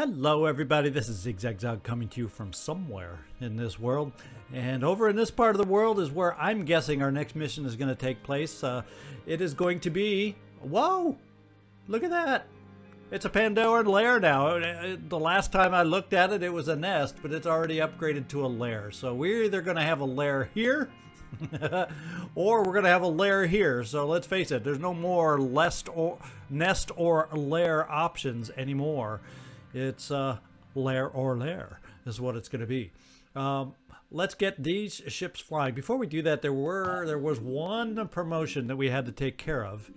Hello everybody, this is Zigzag coming to you from somewhere in this world. And over in this part of the world is where I'm guessing our next mission is going to take place. It is going to be... Whoa! Look at that! It's a Pandoran lair now. The last time I looked at it, it was a nest, but it's already upgraded to a lair. So we're either going to have a lair here, or we're going to have a lair here. So let's face it, there's no more nest or lair options anymore. It's lair or lair is what it's going to be. Let's get these ships flying. Before we do that, there was one promotion that we had to take care of.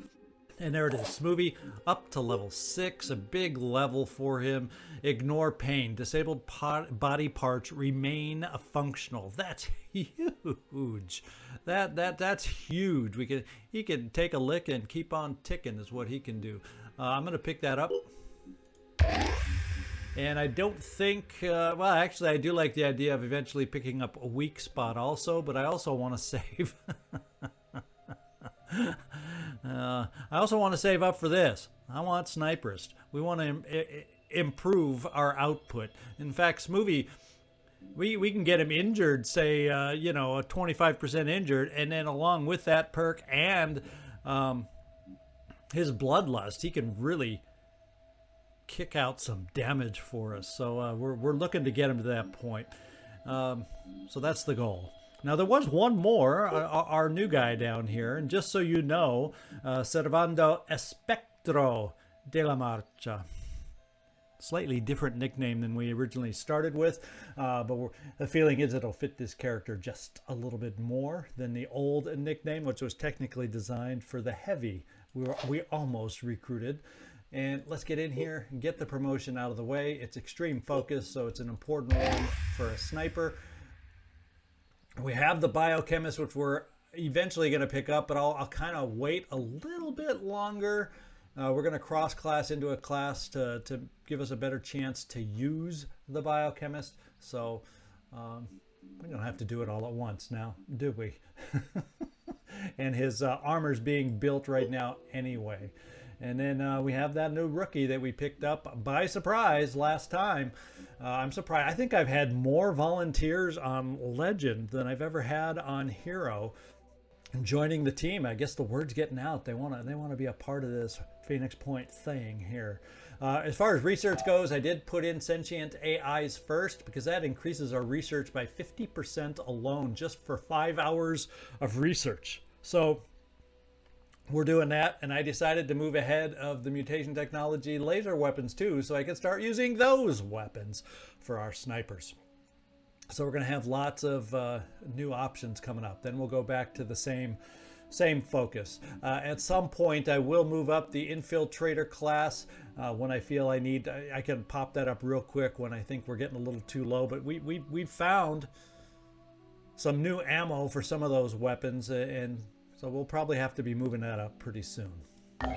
And there it is, Smoothie up to level 6, a big level for him. Ignore pain. Disabled body parts remain functional. That's huge. That's huge. He can take a lick and keep on ticking is what he can do. I'm going to pick that up. And I don't think, well, actually, I do like the idea of eventually picking up a weak spot also, but I also want to save. I also want to save up for this. I want Sniperist. We want to improve our output. In fact, Smoothie, we can get him injured, say, you know, a 25% injured, and then along with that perk and his Bloodlust, he can really kick out some damage for us. So we're looking to get him to that point. So that's the goal. Now there was one more, our new guy down here, and just so you know, Servando Espectro de la Marcha. Slightly different nickname than we originally started with, but the feeling is it'll fit this character just a little bit more than the old nickname, which was technically designed for the heavy we almost recruited. And let's get in here and get the promotion out of the way. It's extreme focus, so it's an important one for a sniper. We have the biochemist, which we're eventually going to pick up, but I'll kind of wait a little bit longer. We're going to cross-class into a class to give us a better chance to use the biochemist. So we don't have to do it all at once now, do we? And his armor's being built right now anyway. And then we have that new rookie that we picked up by surprise last time. I'm surprised. I think I've had more volunteers on Legend than I've ever had on Hero joining the team. I guess the word's getting out. They want to be a part of this Phoenix Point thing here. As far as research goes, I did put in sentient AIs first because that increases our research by 50% alone just for 5 hours of research. So we're doing that, and I decided to move ahead of the mutation technology laser weapons too, so I can start using those weapons for our snipers. So we're going to have lots of new options coming up. Then we'll go back to the same focus. At some point, I will move up the infiltrator class when I feel I need. I can pop that up real quick when I think we're getting a little too low. But we've found some new ammo for some of those weapons, and so we'll probably have to be moving that up pretty soon. All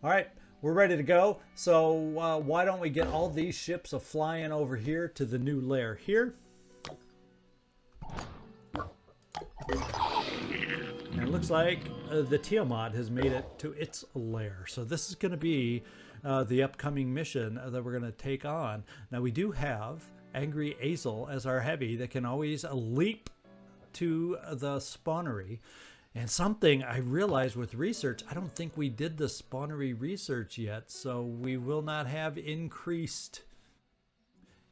right, we're ready to go. So why don't we get all these ships flying over here to the new lair here. And it looks like the Tiamat has made it to its lair. So this is going to be the upcoming mission that we're going to take on. Now we do have Angry Azel as our heavy that can always leap to the spawnery. And something I realized with research, I don't think we did the spawnery research yet, so we will not have increased.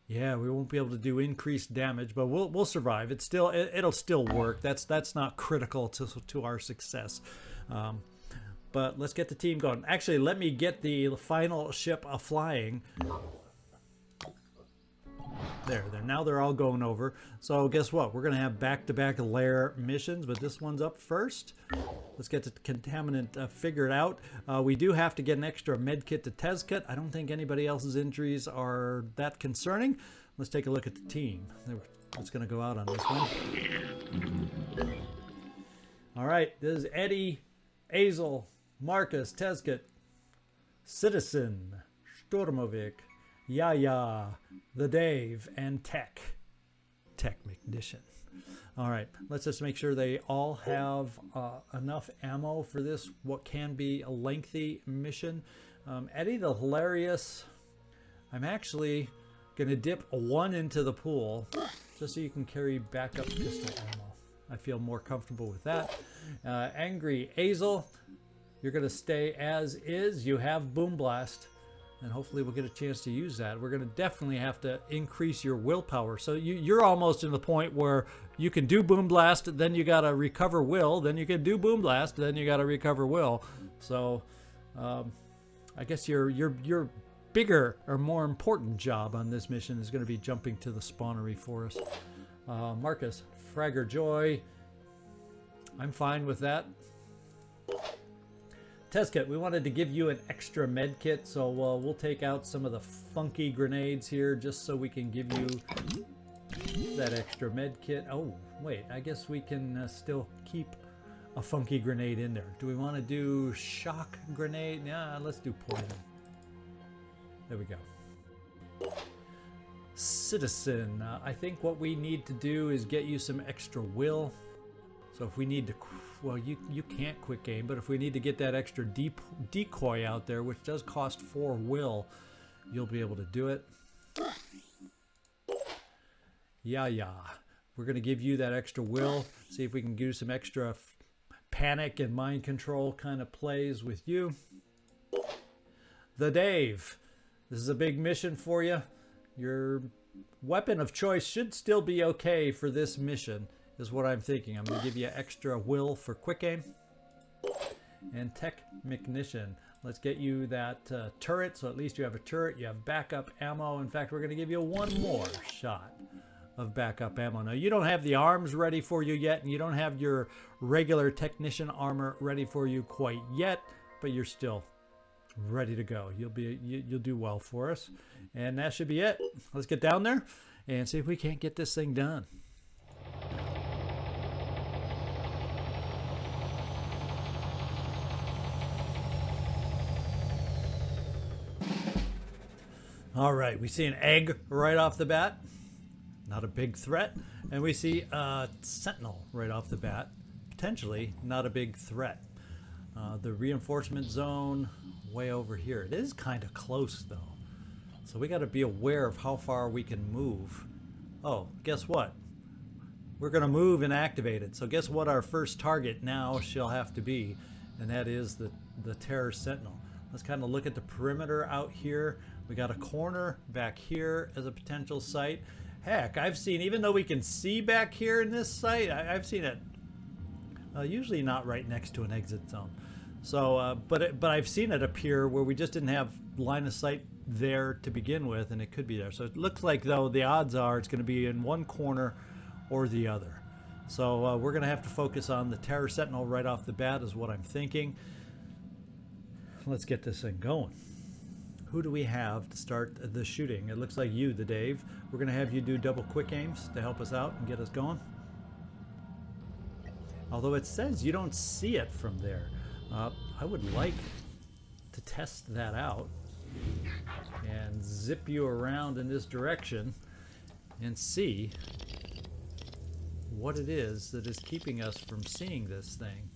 Yeah, we won't be able to do increased damage, but we'll survive. It'll still work. That's not critical to our success. But let's get the team going. Actually, let me get the final ship flying. There. Now they're all going over. So guess what? We're going to have back-to-back lair missions, but this one's up first. Let's get the contaminant figured out. We do have to get an extra med kit to Tezcat. I don't think anybody else's injuries are that concerning. Let's take a look at the team. It's going to go out on this one. All right. This is Eddie, Azel, Marcus, Tezcat, Citizen, Stormovic, Yaya, the Dave, and Tech McNition. All right, let's just make sure they all have enough ammo for this, what can be a lengthy mission. Eddie the Hilarious I'm actually going to dip a 1 into the pool just so you can carry backup pistol ammo. I feel more comfortable with that. Angry Azel, you're going to stay as is. You have Boom Blast, and hopefully we'll get a chance to use that. We're going to definitely have to increase your willpower. So you're almost in the point where you can do Boom Blast, then you got to recover will, then you can do Boom Blast, then you got to recover will. So I guess your bigger or more important job on this mission is going to be jumping to the spawnery for us. Marcus, Fragger Joy, I'm fine with that. Tezkit, we wanted to give you an extra med kit, so we'll take out some of the funky grenades here just so we can give you that extra med kit. Oh, wait, I guess we can still keep a funky grenade in there. Do we want to do shock grenade? Yeah, let's do poison. There we go. Citizen, I think what we need to do is get you some extra will. So if we need to, well, you can't quick aim, but if we need to get that extra decoy out there, which does cost 4 will, you'll be able to do it. Yeah. We're going to give you that extra will. See if we can do some extra panic and mind control kind of plays with you. The Dave. This is a big mission for you. Your weapon of choice should still be okay for this mission, is what I'm thinking. I'm going to give you extra will for quick aim. And Technician. Let's get you that turret, so at least you have a turret, you have backup ammo. In fact, we're going to give you 1 more shot of backup ammo. Now, you don't have the arms ready for you yet, and you don't have your regular technician armor ready for you quite yet, but you're still ready to go. You'll do well for us. And that should be it. Let's get down there and see if we can't get this thing done. All right, we see an egg right off the bat. Not a big threat. And we see a sentinel right off the bat. Potentially not a big threat. The reinforcement zone way over here. It is kind of close though. So we got to be aware of how far we can move. Oh, guess what? We're going to move and activate it. So guess what our first target now shall have to be? And that is the Terror Sentinel. Let's kind of look at the perimeter out here. We got a corner back here as a potential site. Heck, I've seen, even though we can see back here in this site, I've seen it usually not right next to an exit zone. So, but I've seen it appear where we just didn't have line of sight there to begin with, and it could be there. So it looks like, though, the odds are it's going to be in one corner or the other. So we're going to have to focus on the Terror Sentinel right off the bat is what I'm thinking. Let's get this thing going. Who do we have to start the shooting? It looks like you, the Dave. We're going to have you do double quick aims to help us out and get us going. Although it says you don't see it from there. I would like to test that out and zip you around in this direction and see what it is that is keeping us from seeing this thing.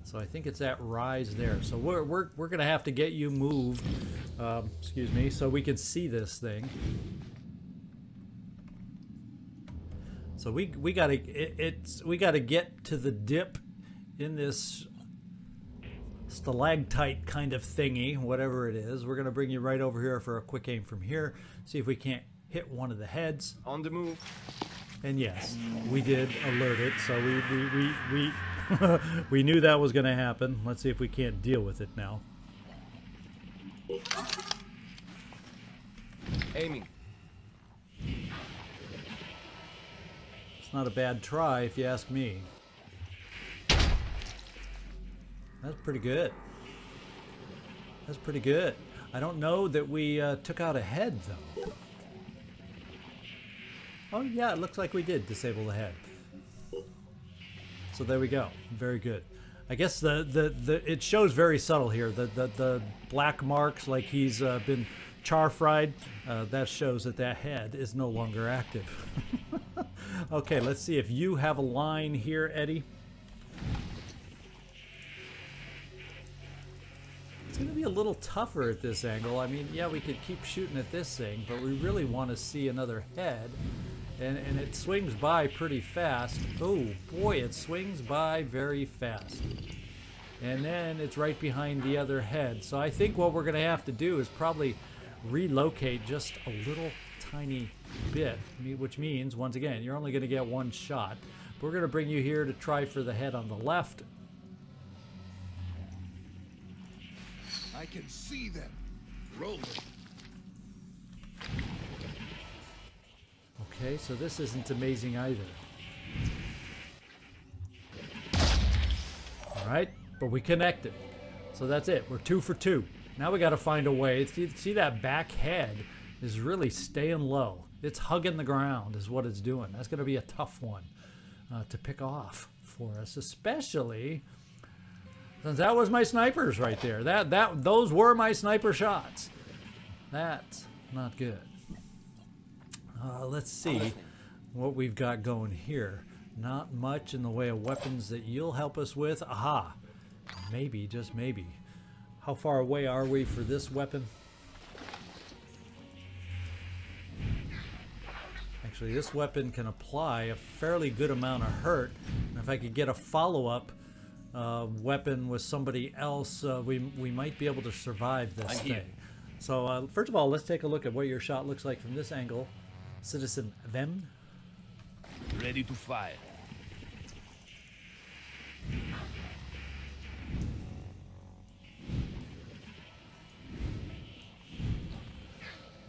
So I think it's that rise there. So we're going to have to get you moved, excuse me, so we can see this thing. So we gotta get to the dip in this stalactite kind of thingy, whatever it is. We're gonna bring you right over here for a quick aim from here. See if we can't hit one of the heads. On the move. And yes, we did alert it, so we we knew that was gonna happen. Let's see if we can't deal with it now. Aiming. It's not a bad try if you ask me. That's pretty good. That's pretty good. I don't know that we took out a head though. Oh yeah, it looks like we did disable the head. So there we go. Very good. I guess it shows very subtle here. The black marks, like he's been char fried. That shows that head is no longer active. Okay, let's see if you have a line here, Eddie. It's going to be a little tougher at this angle. I mean, yeah, we could keep shooting at this thing, but we really want to see another head. And it swings by pretty fast. Oh, boy, it swings by very fast. And then it's right behind the other head. So I think what we're going to have to do is probably relocate just a little tiny bit, which means, once again, you're only going to get one shot. We're going to bring you here to try for the head on the left. I can see them rolling. Okay, so this isn't amazing either. Alright, but we connected. So that's it. We're 2 for 2. Now we got to find a way. See that back head is really staying low. It's hugging the ground is what it's doing. That's going to be a tough one to pick off for us, especially since that was my snipers right there. Those were my sniper shots. That's not good. Let's see what we've got going here. Not much in the way of weapons that you'll help us with. Aha. Maybe, just maybe. How far away are we for this weapon? Actually, this weapon can apply a fairly good amount of hurt. And if I could get a follow-up weapon with somebody else, we might be able to survive this thing. So first of all, let's take a look at what your shot looks like from this angle. Citizen Them. Ready to fire.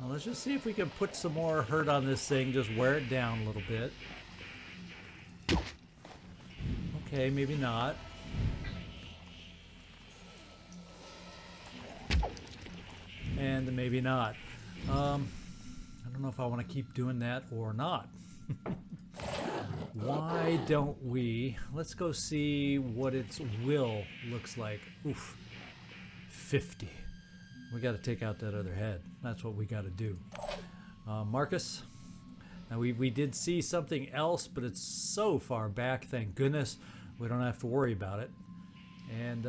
Well, let's just see if we can put some more hurt on this thing. Just wear it down a little bit. Okay, maybe not. And maybe not. I don't know if I want to keep doing that or not. Why don't we? Let's go see what its will looks like. Oof. 50. We got to take out that other head. That's what we got to do. Marcus. Now we did see something else, but it's so far back. Thank goodness we don't have to worry about it. And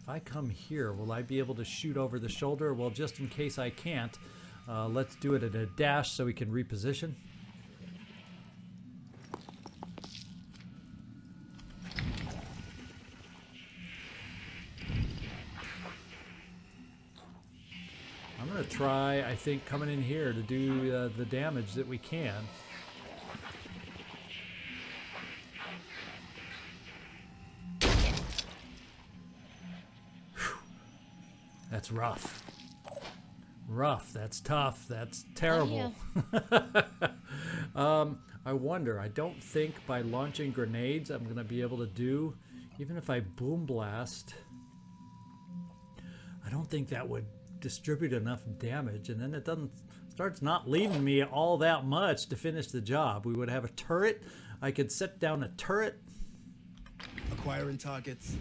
if I come here, will I be able to shoot over the shoulder? Well, just in case I can't, let's do it at a dash so we can reposition. I'm going to try, I think, coming in here to do the damage that we can. That's rough. Rough. That's tough. That's terrible. I wonder. I don't think by launching grenades I'm going to be able to do, even if I boom blast, I don't think that would distribute enough damage, and then it starts not leaving me all that much to finish the job. We would have a turret. I could set down a turret. Acquiring targets.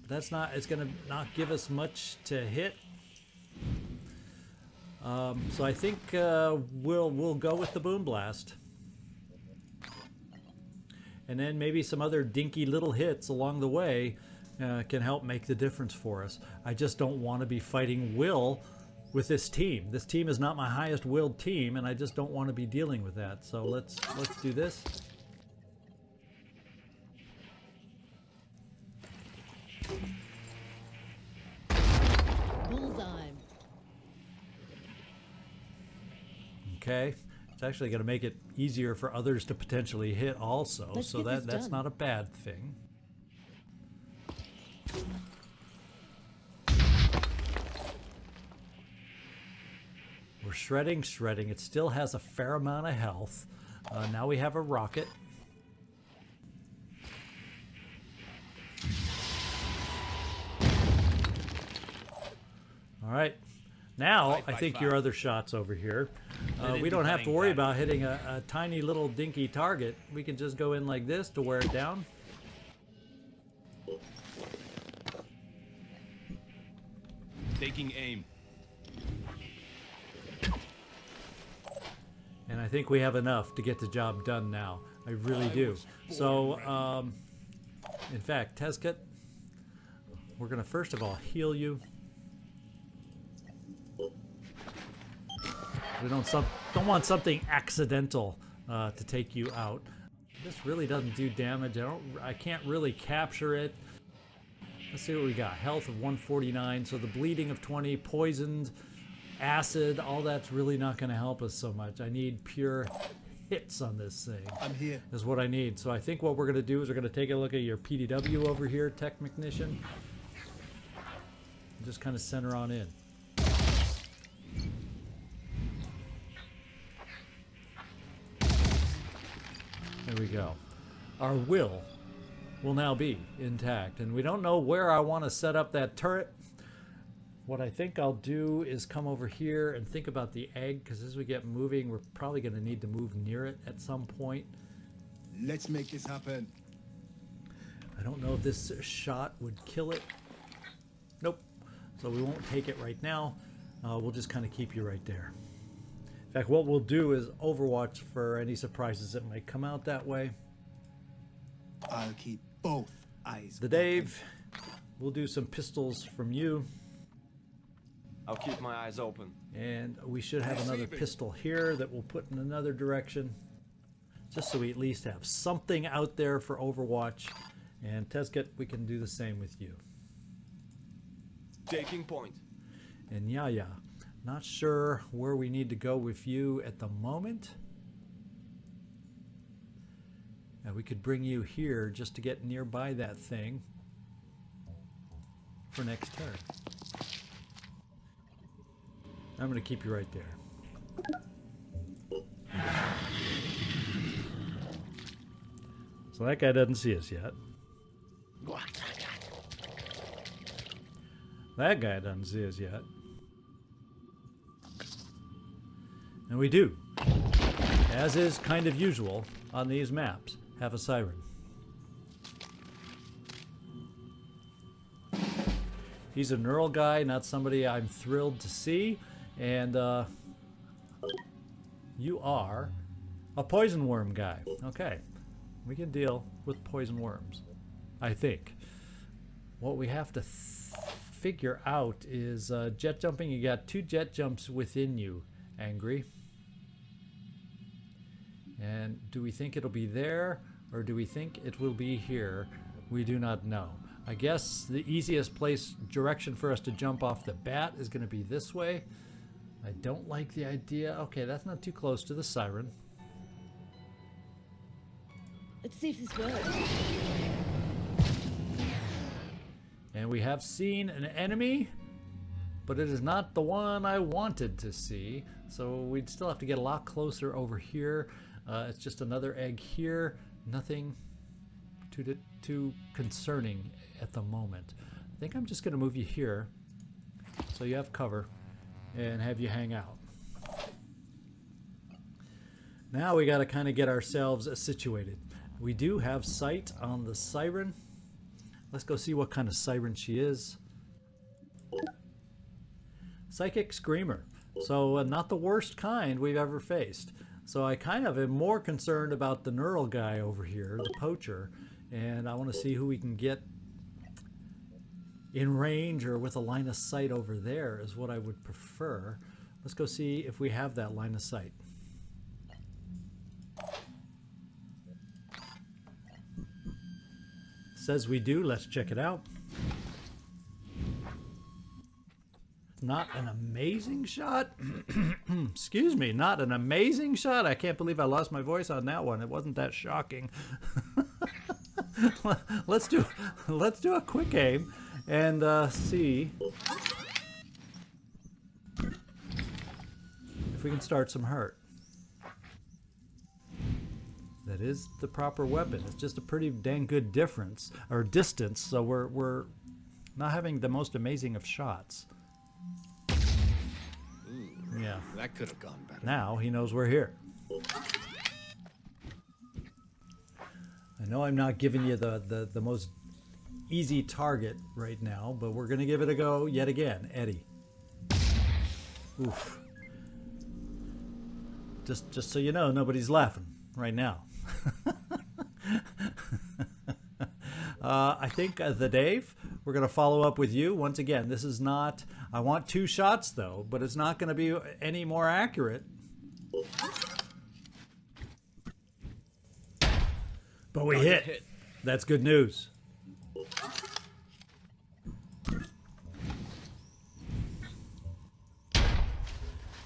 That's not, it's going to not give us much to hit. So I think we'll go with the boom blast. And then maybe some other dinky little hits along the way can help make the difference for us. I just don't want to be fighting Will with this team. This team is not my highest willed team, and I just don't want to be dealing with that. So let's do this. Okay, it's actually going to make it easier for others to potentially hit also, so that's not a bad thing. We're shredding. It still has a fair amount of health. Now we have a rocket. All right. Now, I think your other shot's over here. We don't have to worry about hitting a tiny little dinky target. We can just go in like this to wear it down. Taking aim. And I think we have enough to get the job done now. I really do. So, In fact, Tezket, we're going to first of all heal you. We don't want something accidental to take you out. This really doesn't do damage. I can't really capture it. Let's see what we got. Health of 149, so the bleeding of 20, poisoned, acid, all that's really not going to help us so much. I need pure hits on this thing. I'm here. Is what I need. So I think what we're going to do is we're going to take a look at your PDW over here, Technician. Just kind of center on in. There we go. Our will now be intact, and we don't know where I want to set up that turret. What I think I'll do is come over here and think about the egg, because as we get moving, we're probably going to need to move near it at some point. Let's make this happen. I don't know if this shot would kill it. Nope. So we won't take it right now. We'll just kind of keep you right there. In fact, what we'll do is overwatch for any surprises that might come out that way. I'll keep both eyes The Dave, we'll do some pistols from you. I'll keep my eyes open. And we should have another pistol here that we'll put in another direction. Just so we at least have something out there for Overwatch. And Tezket, we can do the same with you. Taking point. And Yaya, not sure where we need to go with you at the moment. And we could bring you here just to get nearby that thing for next turn. I'm going to keep you right there. So that guy doesn't see us yet. That guy doesn't see us yet. And we do, as is kind of usual on these maps, have a siren. He's a neural guy, not somebody I'm thrilled to see. And you are a poison worm guy. Okay, we can deal with poison worms, I think. What we have to figure out is jet jumping. You got 2 jet jumps within you, Angry. And do we think it'll be there, or do we think it will be here? We do not know. I guess the easiest direction for us to jump off the bat is going to be this way. I don't like the idea. Okay, that's not too close to the siren. Let's see if this works. And we have seen an enemy, but it is not the one I wanted to see. So we'd still have to get a lot closer over here. It's just another egg here. Nothing too concerning at the moment. I think I'm just going to move you here so you have cover and have you hang out. Now we got to kind of get ourselves situated. We do have sight on the siren. Let's go see what kind of siren she is. Psychic Screamer. So not the worst kind we've ever faced. So I kind of am more concerned about the neural guy over here, the poacher, and I want to see who we can get in range or with a line of sight over there is what I would prefer. Let's go see if we have that line of sight. Says we do. Let's check it out. Not an amazing shot. Excuse me, not an amazing shot. I can't believe I lost my voice on that one. It wasn't that shocking. Let's do a quick aim and see if we can start some hurt. That is the proper weapon. It's just a pretty dang good difference or distance. So we're not having the most amazing of shots. Yeah. That could have gone better. Now he knows we're here. I know I'm not giving you the most easy target right now, but we're going to give it a go yet again. Eddie. Oof. Just so you know, nobody's laughing right now. I think the Dave, we're going to follow up with you. Once again, this is not, I want 2 shots though, but it's not going to be any more accurate. But we hit. That's good news.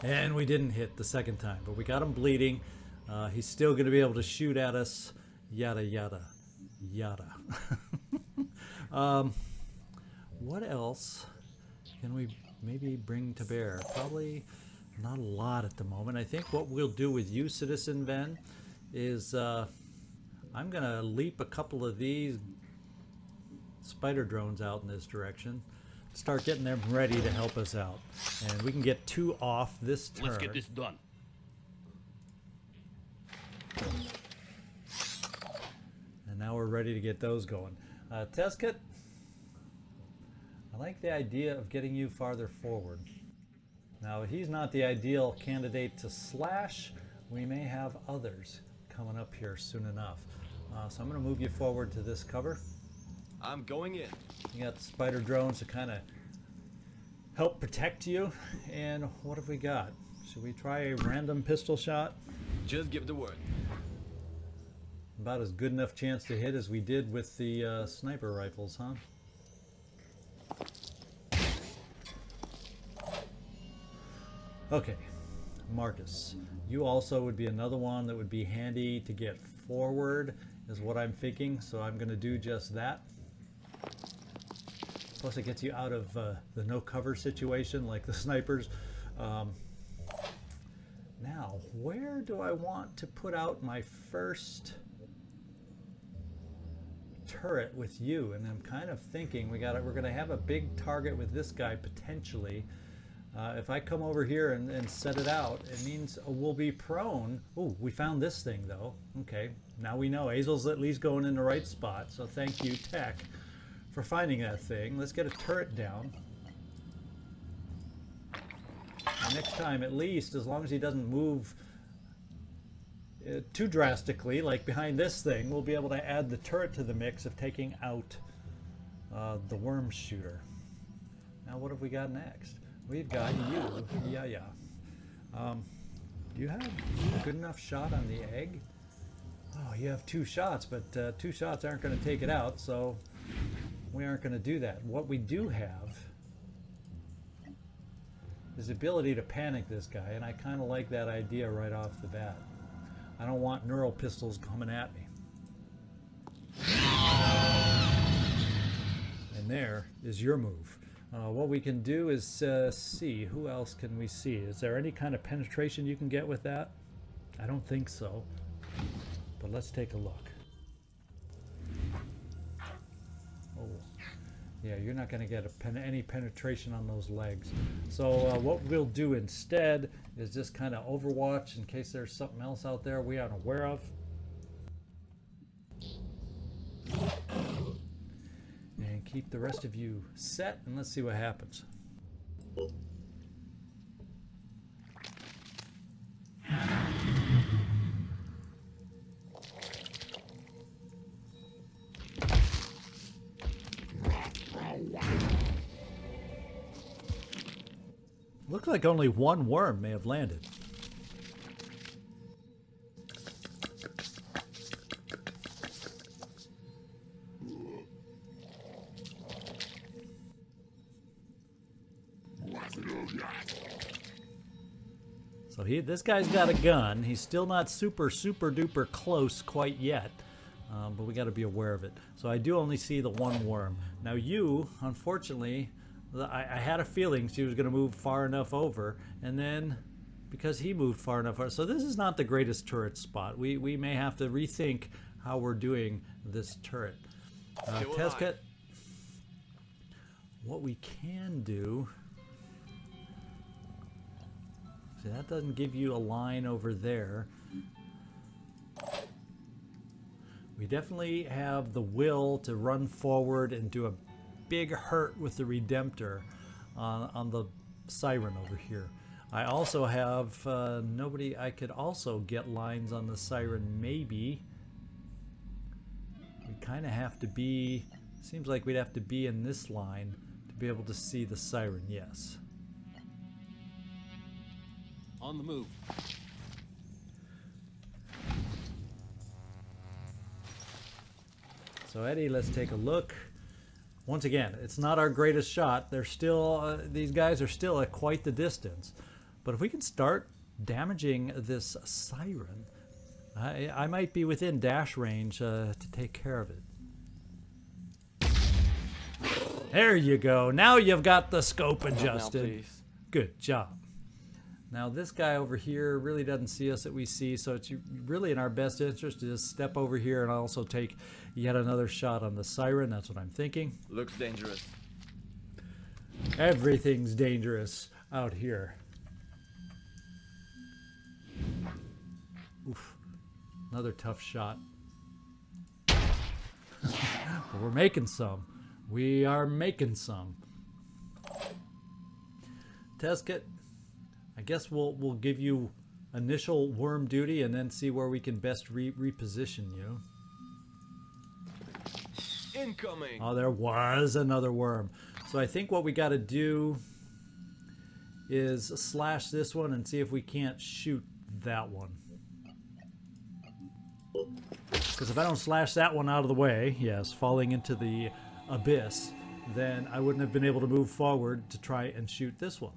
And we didn't hit the second time, but we got him bleeding. He's still going to be able to shoot at us. Yada, yada, yada. What else can we maybe bring to bear? Probably not a lot at the moment. I think what we'll do with you, Citizen Ven, is I'm going to leap a couple of these spider drones out in this direction. Start getting them ready to help us out. And we can get 2 off this turn. Let's get this done. And now we're ready to get those going. Test kit. I like the idea of getting you farther forward. Now, he's not the ideal candidate to slash. We may have others coming up here soon enough. So I'm going to move you forward to this cover. I'm going in. You got spider drones to kind of help protect you. And what have we got? Should we try a random pistol shot? Just give the word. About as good enough chance to hit as we did with the sniper rifles, huh? Okay, Marcus, you also would be another one that would be handy to get forward, is what I'm thinking, so I'm going to do just that. Plus it gets you out of the no cover situation like the snipers. Now, where do I want to put out my first turret with you? And I'm kind of thinking we're going to have a big target with this guy potentially. If I come over here and set it out, it means we'll be prone. Oh, we found this thing though. Okay, now we know Azel's at least going in the right spot. So thank you, Tech, for finding that thing. Let's get a turret down. And next time, at least, as long as he doesn't move too drastically, like behind this thing, we'll be able to add the turret to the mix of taking out the worm shooter. Now what have we got next? We've got you. Yeah. Do you have a good enough shot on the egg? Oh, you have 2 shots, but 2 shots aren't going to take it out, so we aren't going to do that. What we do have is the ability to panic this guy, and I kind of like that idea right off the bat. I don't want neural pistols coming at me. And there is your move. What we can do is see, who else can we see? Is there any kind of penetration you can get with that? I don't think so, but let's take a look. Oh, yeah, you're not going to get any penetration on those legs. So what we'll do instead is just kind of overwatch in case there's something else out there we aren't aware of. And keep the rest of you set, and let's see what happens. Looks like only 1 worm may have landed. So this guy's got a gun. He's still not super duper close quite yet, but we got to be aware of it. So I do only see the 1 worm. Now you, unfortunately, I had a feeling she was going to move far enough over, and then because he moved far enough over, so this is not the greatest turret spot. We may have to rethink how we're doing this turret. Test kit. What we can do. See, that doesn't give you a line over there. We definitely have the will to run forward and do a big hurt with the Redemptor on the Siren over here. I also have nobody. I could also get lines on the Siren maybe. We we'd kind of have to be, seems like we'd have to be in this line to be able to see the siren, yes. On the move. So Eddie, let's take a look. Once again, it's not our greatest shot. They're still, these guys are still at quite the distance. But if we can start damaging this siren, I might be within dash range to take care of it. There you go. Now you've got the scope adjusted. Good job. Now this guy over here really doesn't see us that we see, so it's really in our best interest to just step over here and also take yet another shot on the siren. That's what I'm thinking. Looks dangerous. Everything's dangerous out here. Oof. Another tough shot. But we're making some. We are making some. Test kit. I guess we'll give you initial worm duty and then see where we can best reposition you. Incoming. Oh, there was another worm. So I think what we got to do is slash this one and see if we can't shoot that one. Because if I don't slash that one out of the way, yes, falling into the abyss, then I wouldn't have been able to move forward to try and shoot this one.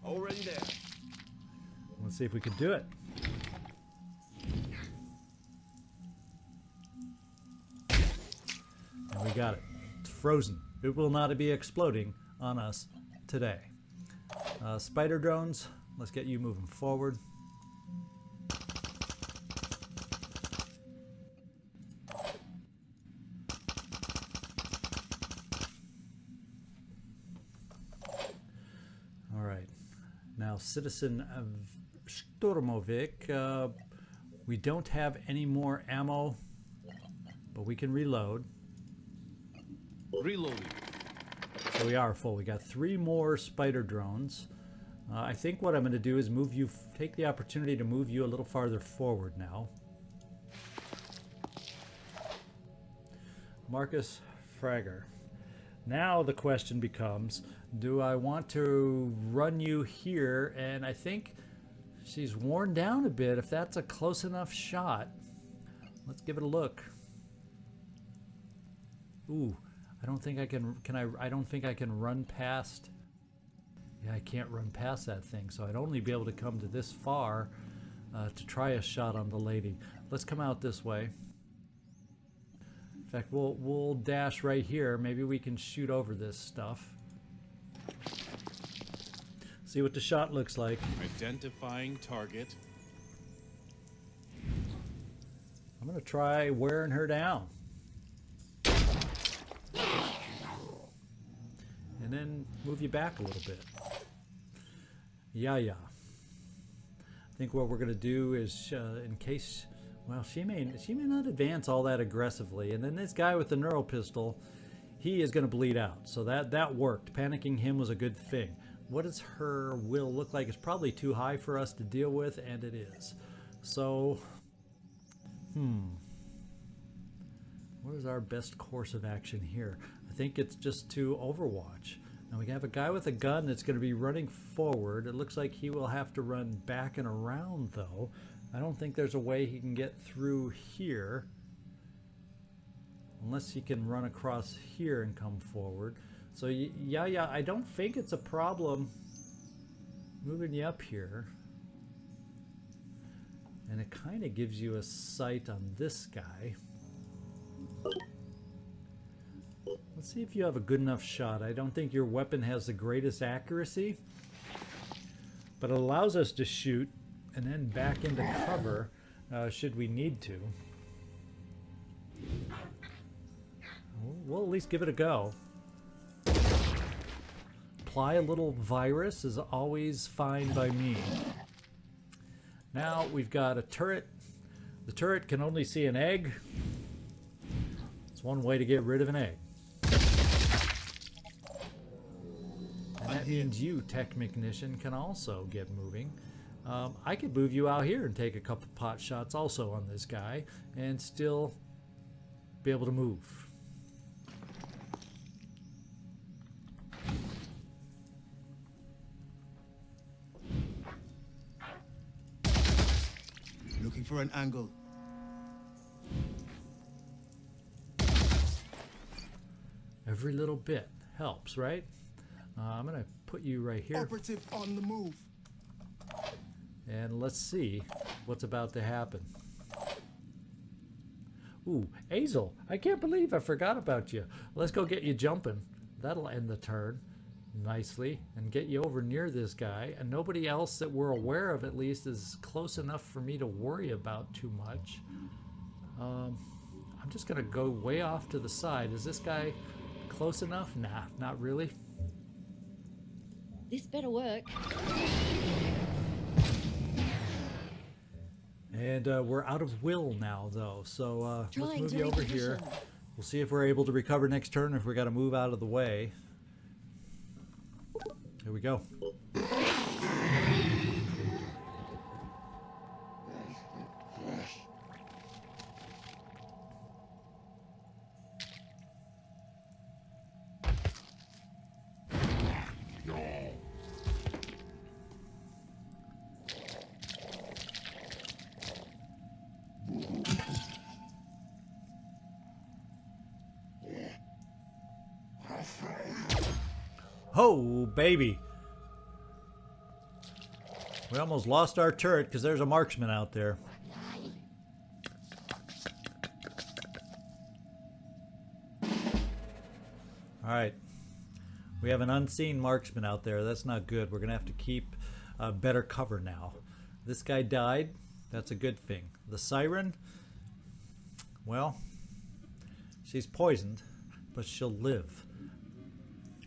Already there. Let's see if we can do it. And we got it. It's frozen. It will not be exploding on us today. Spider drones, let's get you moving forward. All right. Now, Citizen of Stormovic, we don't have any more ammo, but we can reload. Reloading. So we are full. We got 3 more spider drones. I think what I'm going to do is move you, take the opportunity to move you a little farther forward now. Marcus Fragger. Now the question becomes, do I want to run you here? And I think she's worn down a bit. If that's a close enough shot, let's give it a look. Ooh, I don't think I can. I don't think I can run past. Yeah, I can't run past that thing. So I'd only be able to come to this far to try a shot on the lady. Let's come out this way. In fact, we'll dash right here. Maybe we can shoot over this stuff. See what the shot looks like. Identifying target. I'm gonna try wearing her down. And then move you back a little bit. Yeah. I think what we're gonna do is, in case, well, she may not advance all that aggressively. And then this guy with the neural pistol, he is gonna bleed out. So that worked. Panicking him was a good thing. What does her will look like? It's probably too high for us to deal with, and it is. So, what is our best course of action here? I think it's just to overwatch. Now we have a guy with a gun that's going to be running forward. It looks like he will have to run back and around, though. I don't think there's a way he can get through here. Unless he can run across here and come forward. So yeah, I don't think it's a problem moving you up here. And it kind of gives you a sight on this guy. Let's see if you have a good enough shot. I don't think your weapon has the greatest accuracy, but it allows us to shoot and then back into cover should we need to. We'll at least give it a go. Apply a little virus is always fine by me. Now we've got a turret. The turret can only see an egg. It's one way to get rid of an egg. And that means you, tech mechanician, can also get moving. I could move you out here and take a couple pot shots also on this guy and still be able to move. Looking for an angle. Every little bit helps, right? I'm gonna put you right here, Operative on the move. and let's see what's about to happen. Ooh, Azel, I can't believe I forgot about you. Let's go get you jumping. That'll end the turn nicely and get you over near this guy. And nobody else that we're aware of, at least, is close enough for me to worry about too much. I'm just gonna go way off to the side. Is this guy close enough? Nah, not really. This better work. And we're out of will now, though. So let's Trying move to you over here. reposition. We'll see if we're able to recover next turn, if we got to move out of the way. Here we go. Oh, baby. We almost lost our turret because there's a marksman out there. Alright. We have an unseen marksman out there. That's not good. We're going to have to keep better cover now. This guy died. That's a good thing. The siren, well, she's poisoned, but she'll live.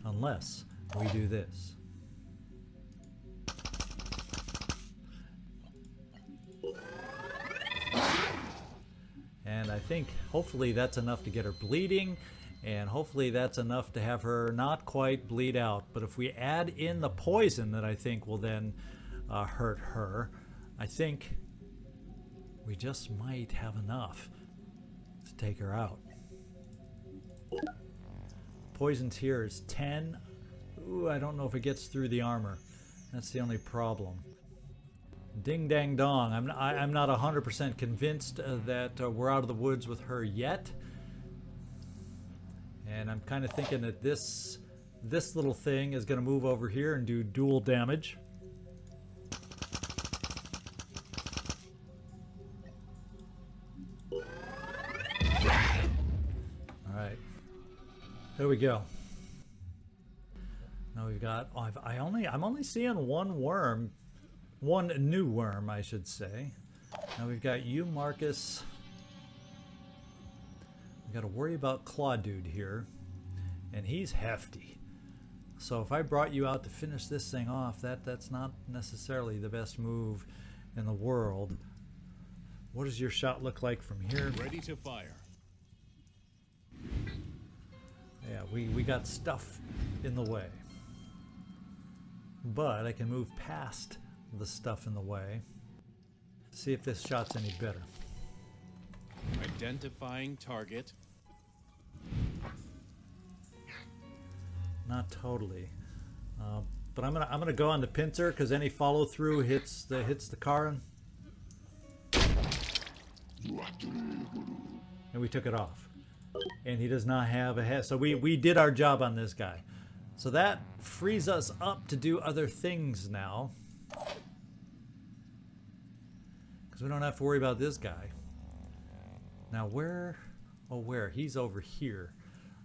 Unless we do this. And I think hopefully that's enough to get her bleeding, and hopefully that's enough to have her not quite bleed out. But if we add in the poison that I think will then hurt her, I think we just might have enough to take her out. Poisons here is 10. Ooh, I don't know if it gets through the armor. That's the only problem. Ding dang dong. I'm not 100% convinced that we're out of the woods with her yet. And I'm kind of thinking that this little thing is going to move over here and do dual damage. Alright. Here we go. Now we've got, oh, I'm only seeing one worm. One new worm, I should say. Now we've got you, Marcus. We've got to worry about Claw Dude here. And he's hefty. So if I brought you out to finish this thing off, that's not necessarily the best move in the world. What does your shot look like from here? Ready to fire. Yeah, we got stuff in the way. But I can move past the stuff in the way. See if this shot's any better. Identifying target. Not totally. But I'm gonna go on the pincer because any follow through hits the car. And we took it off. And he does not have a head. So we did our job on this guy. So that frees us up to do other things now. Because we don't have to worry about this guy. Now where? Oh, where? He's over here.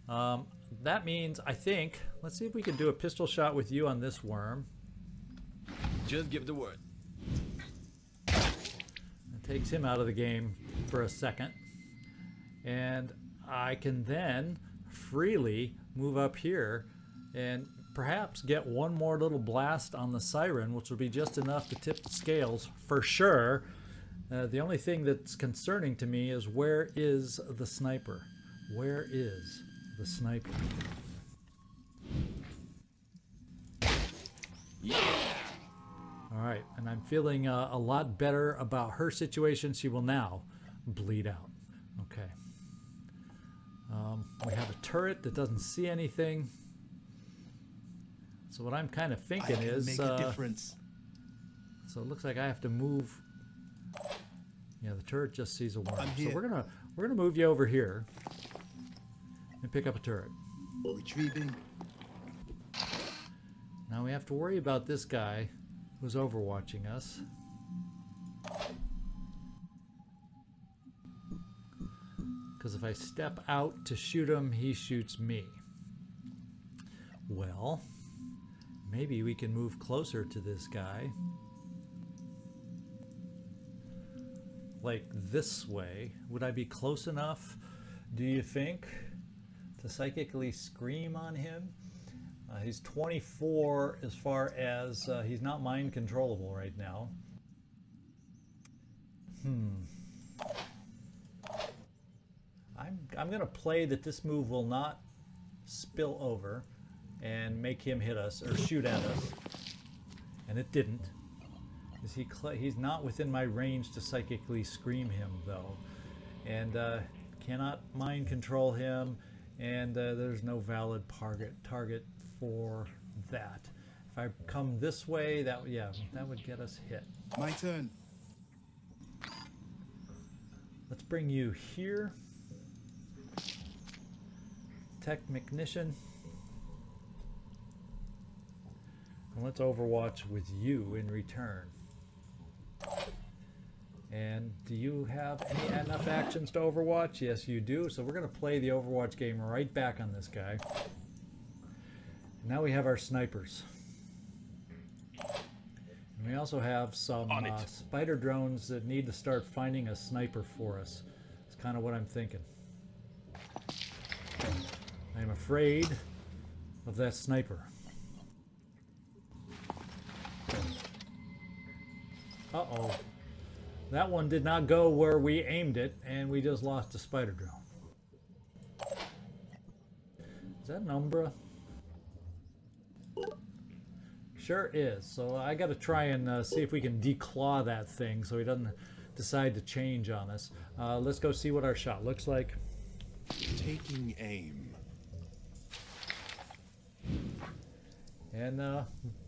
That means, I think, let's see if we can do a pistol shot with you on this worm. Just give the word. It takes him out of the game for a second. And I can then freely move up here and perhaps get one more little blast on the siren, which will be just enough to tip the scales for sure. The only thing that's concerning to me is where is the sniper? Where is the sniper? Yeah. All right, and I'm feeling a lot better about her situation. She will now bleed out. Okay. We have a turret that doesn't see anything. So what I'm kind of thinking I can is, make a difference. so it looks like I have to move. Yeah, the turret just sees a worm. I'm So here. we're gonna move you over here and pick up a turret. Retrieving. Now we have to worry about this guy who's overwatching us. Because if I step out to shoot him, he shoots me. Well, maybe we can move closer to this guy. Like this way. Would I be close enough, do you think, to psychically scream on him? He's 24 as far as he's not mind controllable right now. I'm going to play that this move will not spill over and make him hit us or shoot at us. And it didn't. He's not within my range to psychically scream him, though. And cannot mind control him. And there's no valid target for that. If I come this way, that would get us hit. My turn. Let's bring you here. Technician. And let's overwatch with you in return. And do you have enough actions to overwatch? Yes, you do. So we're going to play the Overwatch game right back on this guy. Now we have our snipers. And we also have some spider drones that need to start finding a sniper for us. It's kind of what I'm thinking. I'm afraid of that sniper. Uh-oh. That one did not go where we aimed it, and we just lost a spider drone. Is that an Umbra? Sure is. So I got to try and see if we can declaw that thing so he doesn't decide to change on us. Let's go see what our shot looks like. Taking aim. And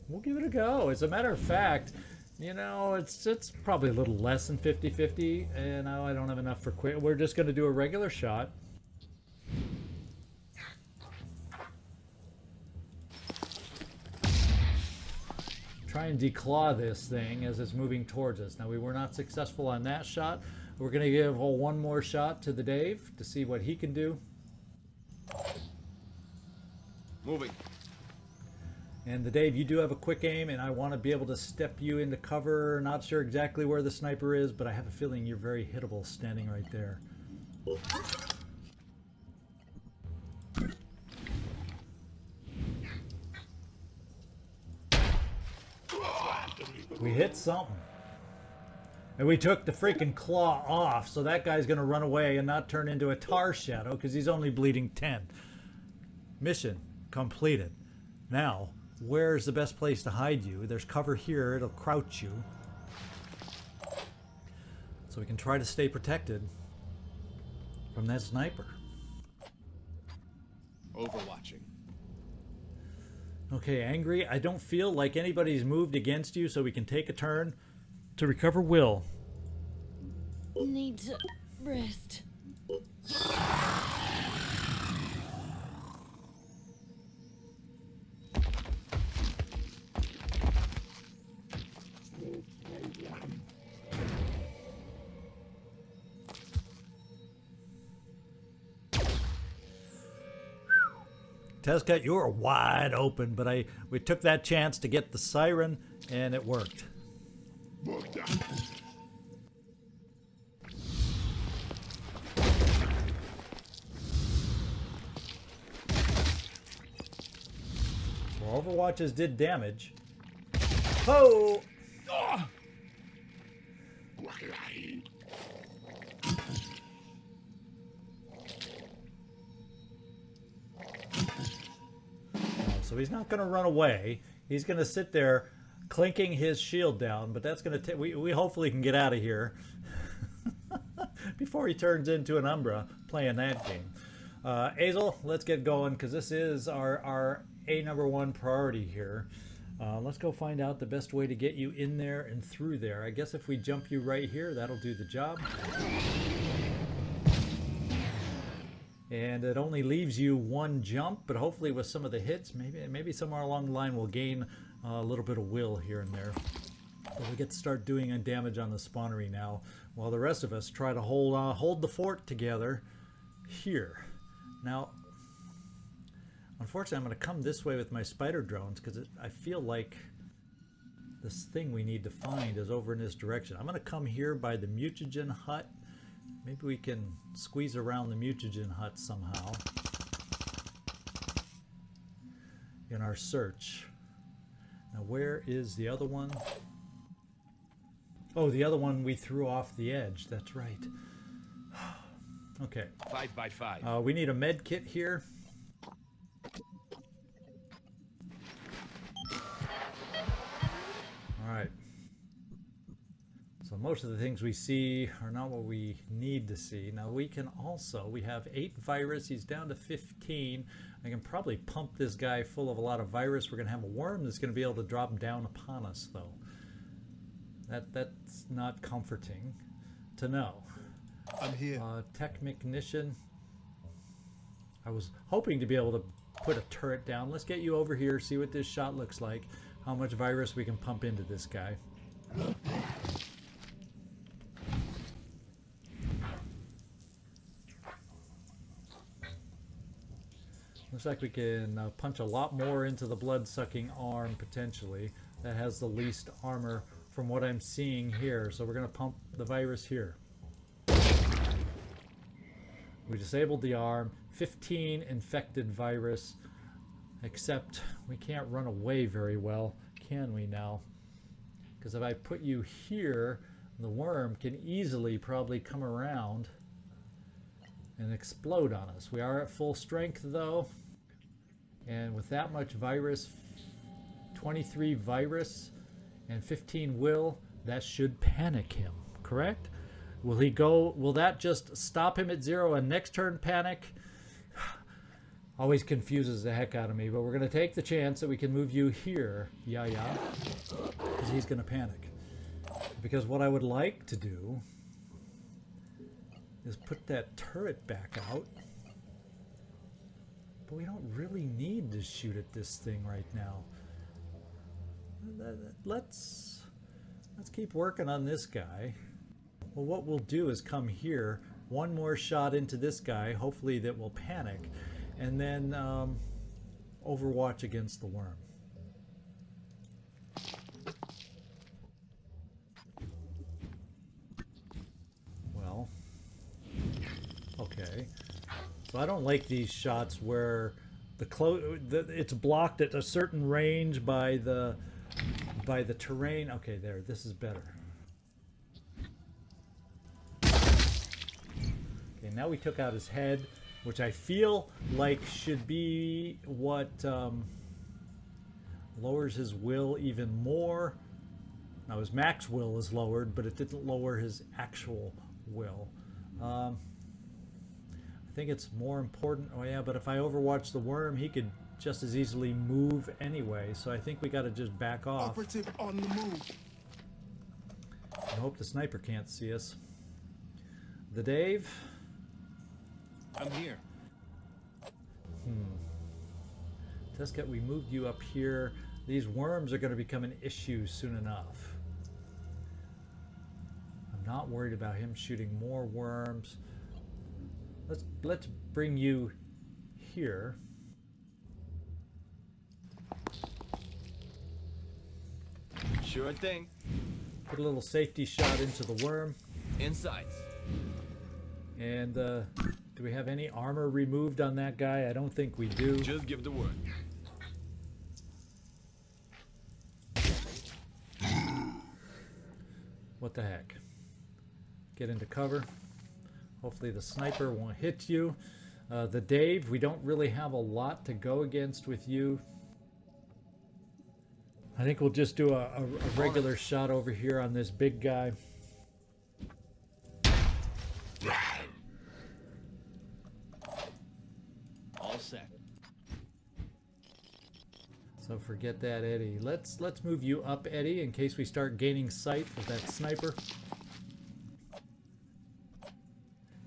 we'll give it a go. As a matter of fact, you know, it's probably a little less than 50-50, and now I don't have enough for quick. We're just going to do a regular shot. Try and declaw this thing as it's moving towards us. Now, we were not successful on that shot. We're going to give one more shot to the Dave to see what he can do. Moving. And the Dave, you do have a quick aim, and I want to be able to step you into cover. Not sure exactly where the sniper is, but I have a feeling you're very hittable standing right there. We hit something. And we took the freaking claw off, so that guy's going to run away and not turn into a tar shadow because he's only bleeding 10. Mission completed. Now, where's the best place to hide you? There's cover here. It'll crouch you. So we can try to stay protected from that sniper. Overwatching. Okay, Angry, I don't feel like anybody's moved against you, so we can take a turn to recover Will. Need to rest. Tezcat, you were wide open, but we took that chance to get the siren, and it worked. Well, Overwatches did damage. Oh! So he's not going to run away. He's going to sit there clinking his shield down, but that's going to take... We hopefully can get out of here before he turns into an Umbra playing that game. Azel, let's get going because this is our #1 priority here. Let's go find out the best way to get you in there and through there. I guess if we jump you right here, that'll do the job. And it only leaves you one jump, but hopefully with some of the hits, maybe somewhere along the line we'll gain a little bit of will here and there. So we get to start doing damage on the spawnery now, while the rest of us try to hold the fort together here. Now, unfortunately, I'm going to come this way with my spider drones because I feel like this thing we need to find is over in this direction. I'm going to come here by the mutagen hut. Maybe we can squeeze around the mutagen hut somehow in our search. Now, where is the other one? Oh, the other one we threw off the edge. That's right. Okay. 5 by 5. We need a med kit here. All right. So most of the things we see are not what we need to see. Now we have 8 virus. He's down to 15. I can probably pump this guy full of a lot of virus. We're going to have a worm that's going to be able to drop down upon us, though. That's not comforting to know. I'm here. Technician. I was hoping to be able to put a turret down. Let's get you over here, see what this shot looks like, how much virus we can pump into this guy. Looks like we can punch a lot more into the blood-sucking arm, potentially. That has the least armor from what I'm seeing here. So we're going to pump the virus here. We disabled the arm. 15 infected virus. Except we can't run away very well, can we now? Because if I put you here, the worm can easily probably come around and explode on us. We are at full strength, though. And with that much virus, 23 virus and 15 will, that should panic him, correct? Will he go, will that just stop him at 0 and next turn panic? Always confuses the heck out of me, but we're going to take the chance that we can move you here, because he's going to panic. Because what I would like to do is put that turret back out. But we don't really need to shoot at this thing right now. Let's keep working on this guy. Well, what we'll do is come here, one more shot into this guy, hopefully that will panic, and then overwatch against the worm. Well, okay. So I don't like these shots where it's blocked at a certain range by the terrain. Okay, there. This is better. Okay, now we took out his head, which I feel like should be what lowers his will even more. Now his max will is lowered, but it didn't lower his actual will. I think it's more important. Oh yeah, but if I overwatch the worm, he could just as easily move anyway. So I think we got to just back off. Operative on the move. I hope the sniper can't see us. The Dave. I'm here. Tescat, we moved you up here. These worms are going to become an issue soon enough. I'm not worried about him shooting more worms. Let's bring you here. Sure thing. Put a little safety shot into the worm. Inside. And do we have any armor removed on that guy? I don't think we do. Just give the word. What the heck? Get into cover. Hopefully the sniper won't hit you. The Dave, we don't really have a lot to go against with you. I think we'll just do a regular shot over here on this big guy. So forget that, Eddie. Let's move you up, Eddie, in case we start gaining sight of that sniper.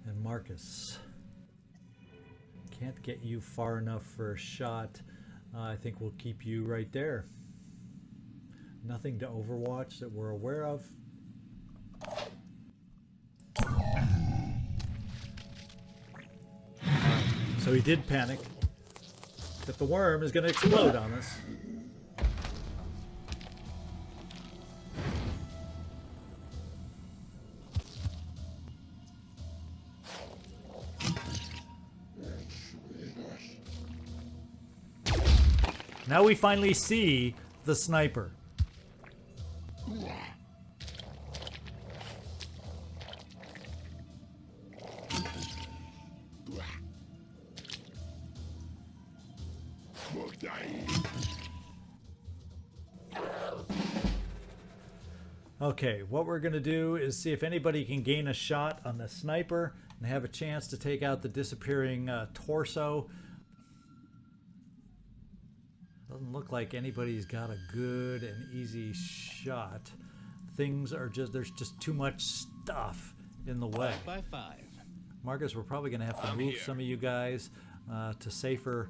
And Marcus. Can't get you far enough for a shot. I think we'll keep you right there. Nothing to overwatch that we're aware of. So he did panic that the worm is going to explode on us. Now we finally see the sniper. Okay, what we're going to do is see if anybody can gain a shot on the sniper and have a chance to take out the disappearing torso. Doesn't look like anybody's got a good and easy shot. Things are just, there's just too much stuff in the way. 5 by 5. Marcus, we're probably going to have to move some of you guys to safer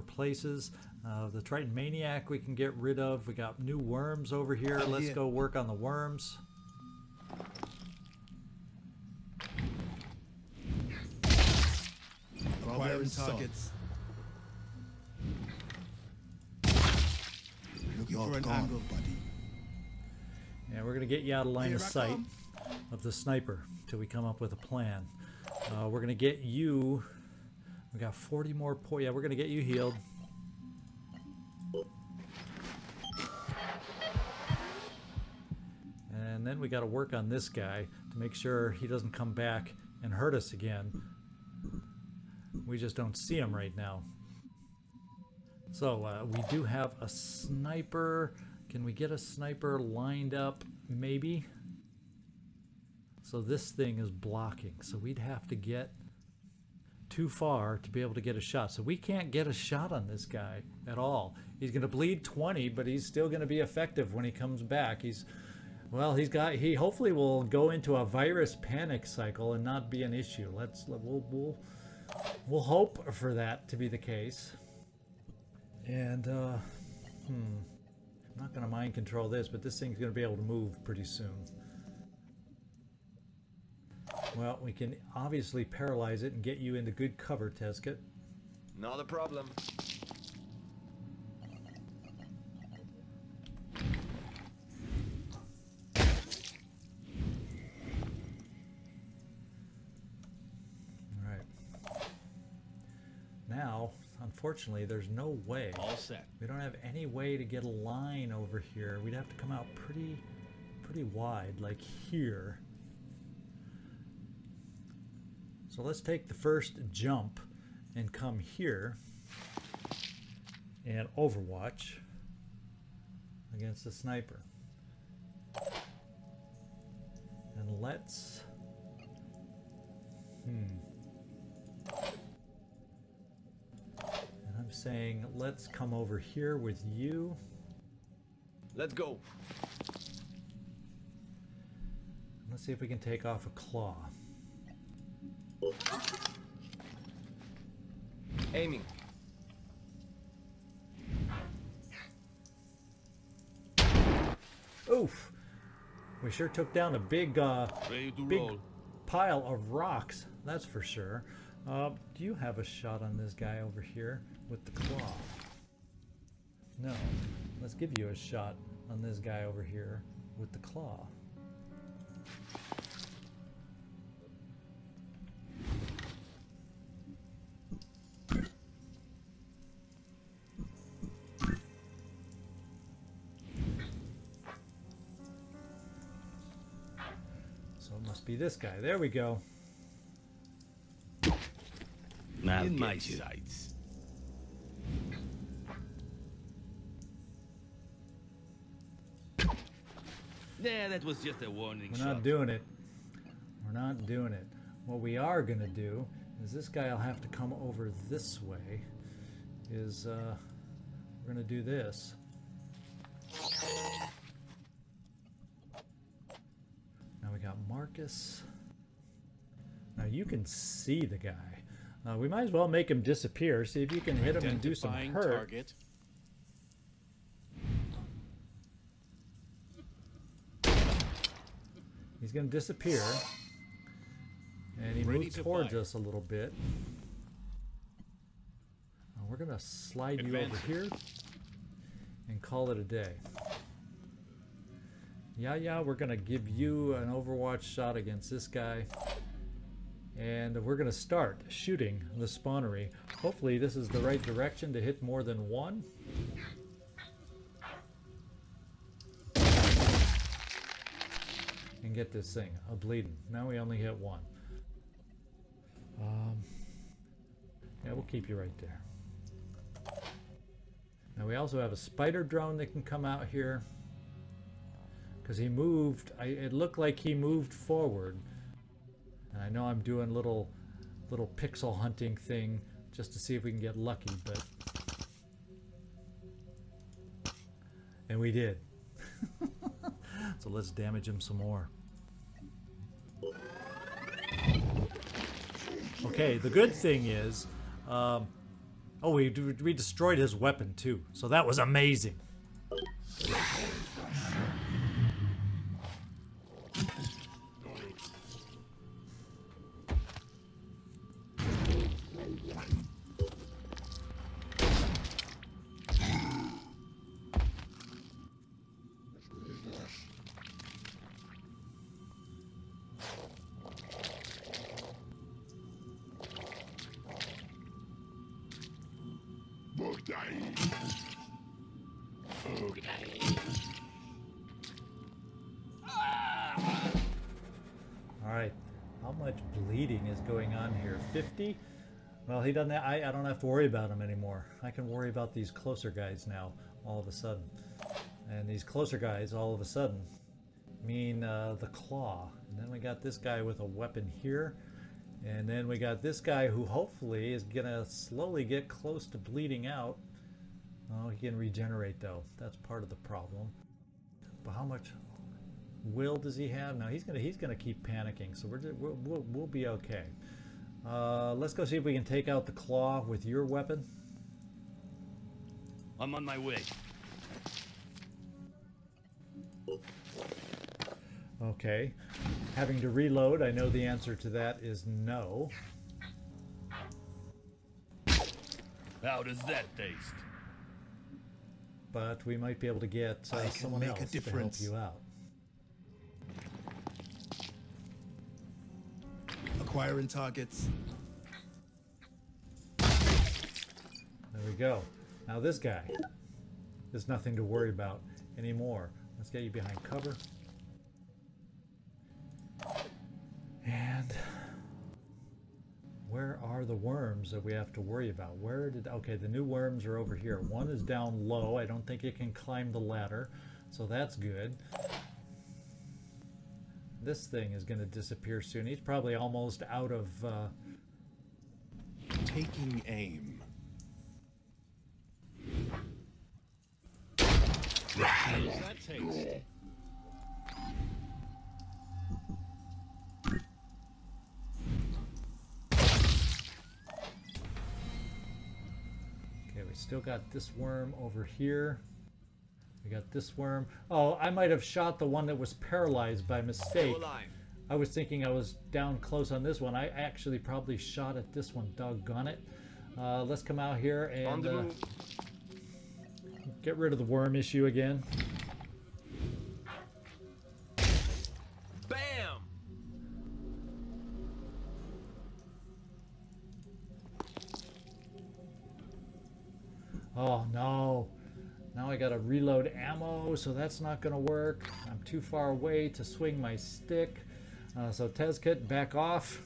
places. The Triton Maniac we can get rid of. We got new worms over here. Let's go work on the worms. Acquiring targets. Looking for an angle, buddy. Yeah, we're going to get you out of line Here of I sight come. of the sniper until we come up with a plan. We're going to get you... We got 40 more points. Yeah, we're going to get you healed. And then we got to work on this guy to make sure he doesn't come back and hurt us again. We just don't see him right now. So we do have a sniper. Can we get a sniper lined up? Maybe. So this thing is blocking. So we'd have to get too far to be able to get a shot. So we can't get a shot on this guy at all. He's going to bleed 20, but he's still going to be effective when he comes back. He hopefully will go into a virus panic cycle and not be an issue. We'll hope for that to be the case. And I'm not going to mind control this, but this thing's going to be able to move pretty soon. Well, we can obviously paralyze it and get you into good cover, Teskit. Not a problem. Now, unfortunately, there's no way. All set. We don't have any way to get a line over here. We'd have to come out pretty wide, like here. So let's take the first jump and come here and overwatch against the sniper. And let's... saying let's come over here with you. Let's go. Let's see if we can take off a claw. Aiming. Oof! We sure took down a big Ready to roll. pile of rocks, that's for sure. Do you have a shot on this guy over here with the claw? No. Let's give you a shot on this guy over here with the claw. So it must be this guy. There we go. Now in my sights. Yeah, that was just a warning shot. We're not doing it. We're not doing it. What we are going to do is this guy will have to come over this way. we're going to do this. Now we got Marcus. Now you can see the guy. We might as well make him disappear. See if you can hit him and do some Identifying hurt. target. He's going to disappear. And he Ready moves to towards fire. us a little bit. We're going to slide you over Advance. here and call it a day. Yeah, we're going to give you an Overwatch shot against this guy. And we're going to start shooting the spawnery. Hopefully this is the right direction to hit more than one. And get this thing a bleeding. Now we only hit one. Yeah, we'll keep you right there. Now we also have a spider drone that can come out here. Because he moved, it looked like he moved forward. And I know I'm doing little pixel hunting thing just to see if we can get lucky, but... And we did. So let's damage him some more. Okay, the good thing is... oh, we destroyed his weapon too, so that was amazing. Alright, how much bleeding is going on here? 50? Well, he doesn't. I don't have to worry about him anymore. I can worry about these closer guys now, all of a sudden. And these closer guys, all of a sudden, mean the claw. And then we got this guy with a weapon here. And then we got this guy who hopefully is going to slowly get close to bleeding out. Oh, he can regenerate though. That's part of the problem. But how much will does he have? Now he's gonna keep panicking. So we'll be okay. Let's go see if we can take out the claw with your weapon. I'm on my way. Okay. Having to reload, I know the answer to that is no. How does that taste? But we might be able to get I can someone make a else to help difference. you out. Acquiring targets. There we go. Now this guy, there's nothing to worry about anymore. Let's get you behind cover. And where are the worms that we have to worry about? Okay, the new worms are over here. One is down low. I don't think it can climb the ladder, so that's good. This thing is going to disappear soon. He's probably almost out of... Taking aim. How does that taste? Okay, we still got this worm over here. We got this worm. Oh, I might have shot the one that was paralyzed by mistake. Still alive. I was thinking I was down close on this one. I actually probably shot at this one. Doggone it. Let's come out here On and the move. get rid of the worm issue again. Bam! Oh no. Now I gotta reload ammo, so that's not gonna work. I'm too far away to swing my stick. So Tezkit, back off.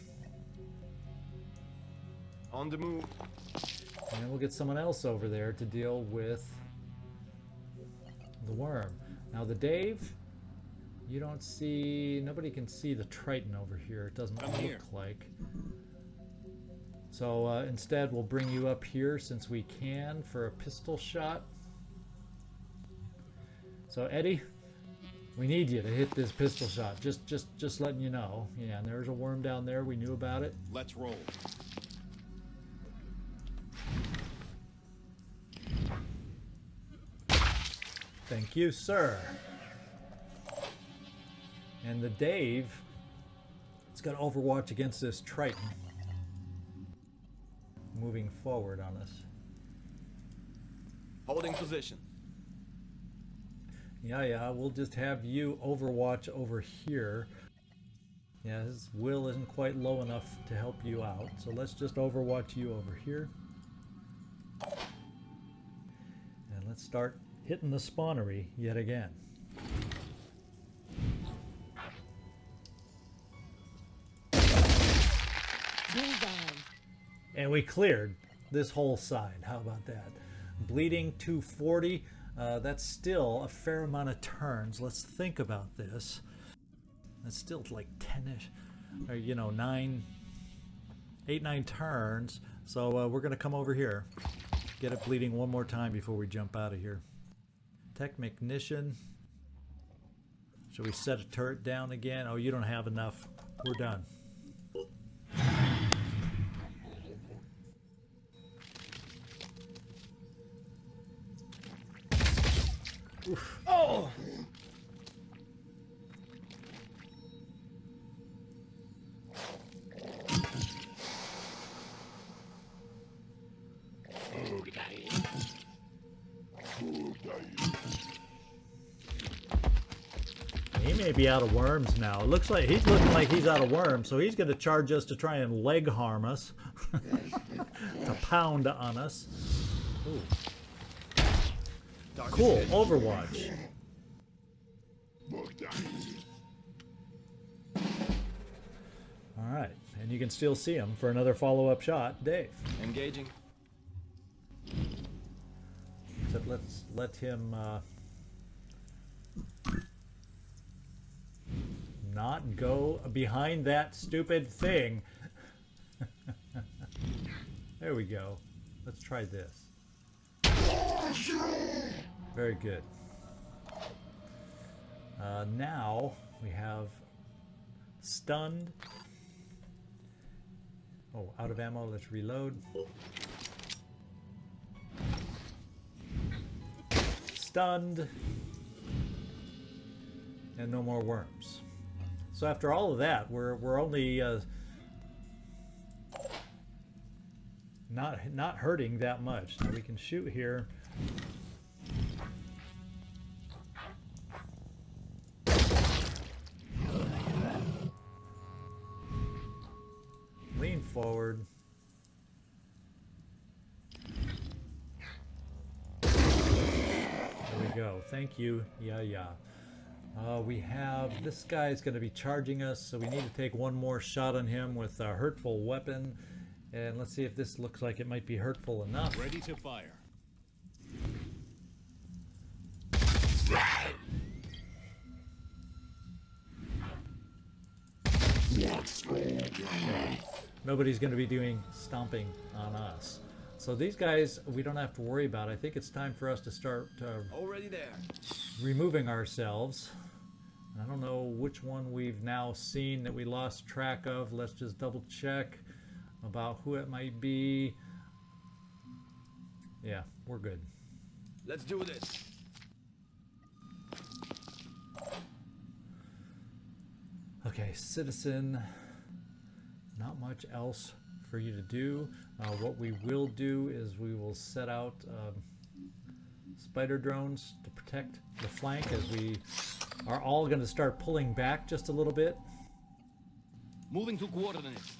On the move. And we'll get someone else over there to deal with the worm. Now the Dave, you don't see, nobody can see the Triton over here. It doesn't I'm look here. like. So instead we'll bring you up here since we can for a pistol shot. So Eddie, we need you to hit this pistol shot. Just letting you know. Yeah, and there's a worm down there. We knew about it. Let's roll. Thank you, sir. And the Dave, it's got Overwatch against this Triton. Moving forward on us. Holding position. Yeah, we'll just have you Overwatch over here. Yeah, his will isn't quite low enough to help you out, so let's just Overwatch you over here. And let's start hitting the spawnery yet again. And we cleared this whole side. How about that? Bleeding 240. That's still a fair amount of turns. Let's think about this. That's still like 10-ish, or 8, 9 turns. So we're gonna come over here, get it bleeding one more time before we jump out of here. Technician. Should we set a turret down again? Oh, you don't have enough. We're done. Oof. Oh! He may be out of worms now. It looks like he's looking like he's out of worms, so he's going to charge us to try and leg harm us, to pound on us. Ooh. Cool, Overwatch. Alright, and you can still see him for another follow-up shot. Dave. Engaging. Except let's let him not go behind that stupid thing. There we go. Let's try this. Very good. Now we have stunned. Oh, out of ammo. Let's reload. Stunned. And no more worms. So after all of that, we're only not hurting that much. Now we can shoot here. Lean forward. There we go. Thank you. Yeah. We have this guy's going to be charging us, so we need to take one more shot on him with a hurtful weapon. And let's see if this looks like it might be hurtful enough. Ready to fire. Nobody's going to be doing stomping on us. So these guys, we don't have to worry about. I think it's time for us to start Already there. removing ourselves. I don't know which one we've now seen that we lost track of. Let's just double check about who it might be. Yeah, we're good. Let's do this. Okay, citizen. Not much else for you to do. What we will do is we will set out spider drones to protect the flank as we are all going to start pulling back just a little bit. Moving to coordinates.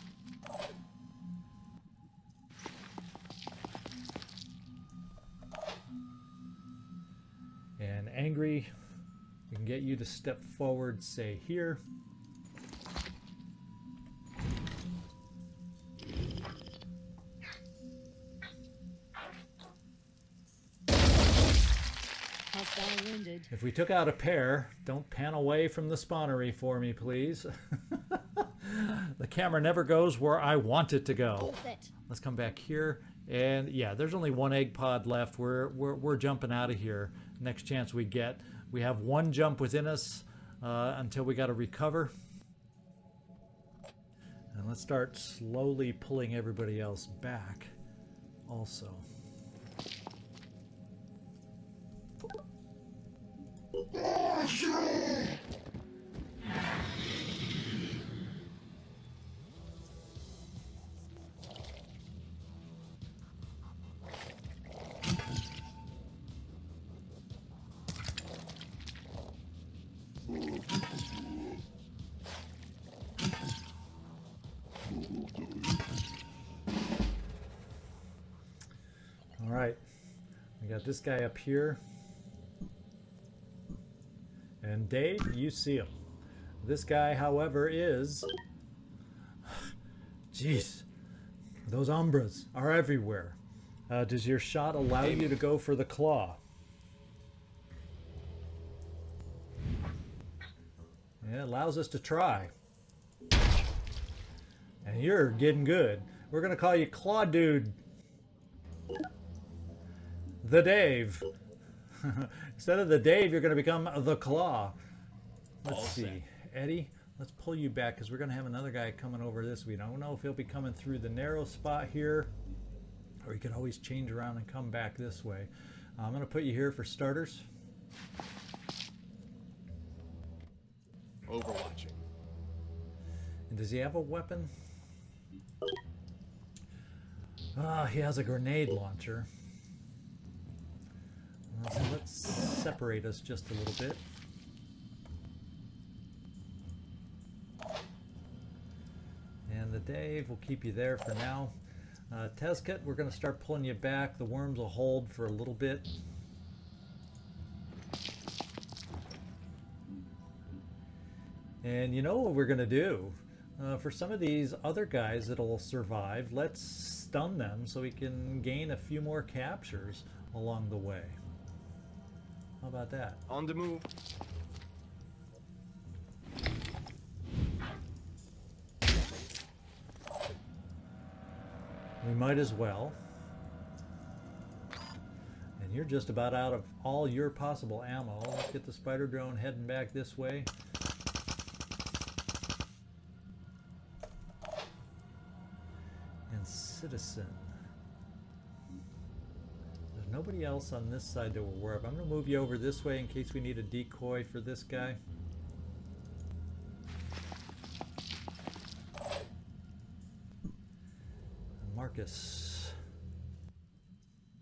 And Angry, we can get you to step forward, say here. If we took out a pair, don't pan away from the spawnery for me, please. The camera never goes where I want it to go. Let's come back here. And yeah, there's only one egg pod left. We're jumping out of here. Next chance we get, We have one jump within us until we got to recover. And let's start slowly pulling everybody else back also. All right, we got this guy up here. And Dave, you see him. This guy, however, is... Jeez. Those umbras are everywhere. Does your shot allow you to go for the claw? Yeah, it allows us to try. And you're getting good. We're going to call you Claw Dude. The Dave. Instead of the Dave, you're going to become the Claw. Let's see. Eddie, let's pull you back because we're going to have another guy coming over this. We don't know if he'll be coming through the narrow spot here, or you could always change around and come back this way. I'm going to put you here for starters. Overwatching. And does he have a weapon? He has a grenade launcher. So let's separate us just a little bit. And the Dave, we'll keep you there for now. Tezcat, we're going to start pulling you back. The worms will hold for a little bit. And you know what we're going to do? For some of these other guys that'll survive, let's stun them so we can gain a few more captures along the way. How about that? On the move. We might as well. And you're just about out of all your possible ammo. Let's get the spider drone heading back this way. And Citizen. There's nobody else on this side that we're aware of. I'm going to move you over this way in case we need a decoy for this guy. Marcus.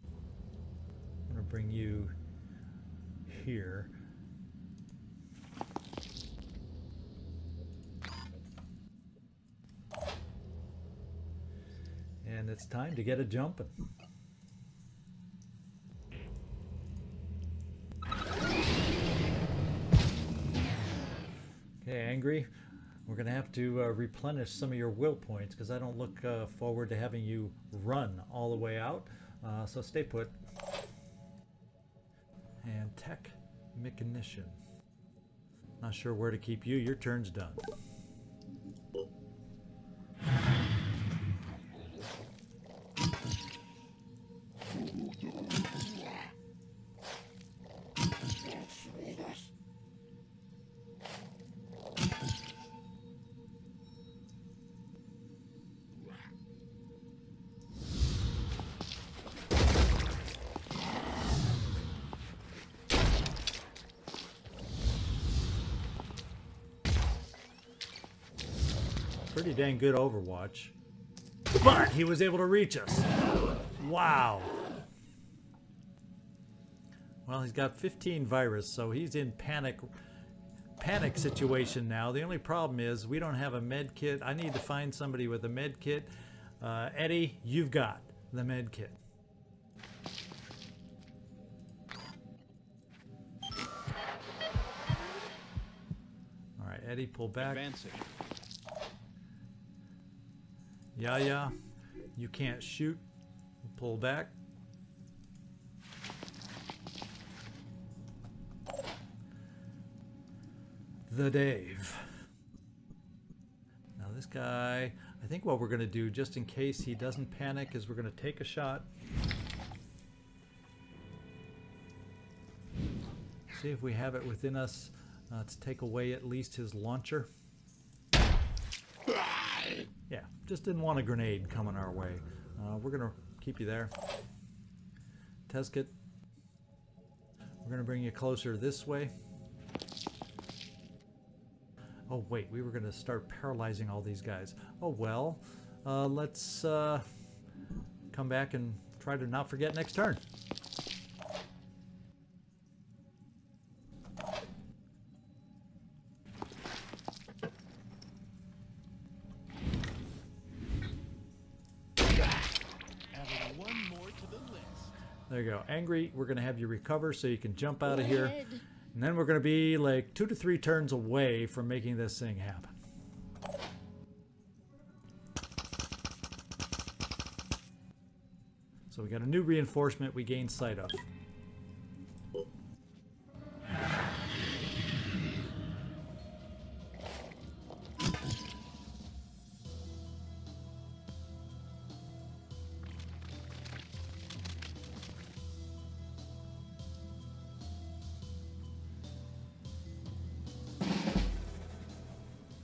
I'm going to bring you here. And it's time to get it jumping. Okay, Angry. We're going to have to replenish some of your will points because I don't look forward to having you run all the way out. So stay put. And Tech Mechanician. Not sure where to keep you. Your turn's done. Pretty dang good Overwatch. But he was able to reach us. Wow. Well, he's got 15 virus, so he's in panic situation now. The only problem is we don't have a med kit. I need to find somebody with a med kit. Eddie, you've got the med kit. All right, Eddie, pull back. Advancing. Yeah, you can't shoot. Pull back. The Dave. Now this guy, I think what we're going to do, just in case he doesn't panic, is we're going to take a shot. See if we have it within us to take away at least his launcher. Yeah, just didn't want a grenade coming our way. We're going to keep you there. Teskit, we're going to bring you closer this way. Oh wait, we were going to start paralyzing all these guys. Oh well, let's come back and try to not forget next turn. Adding one more to the list. There you go. Angry, we're going to have you recover so you can jump out of here. Red. And then we're going to be like 2 to 3 turns away from making this thing happen. So we got a new reinforcement we gained sight of.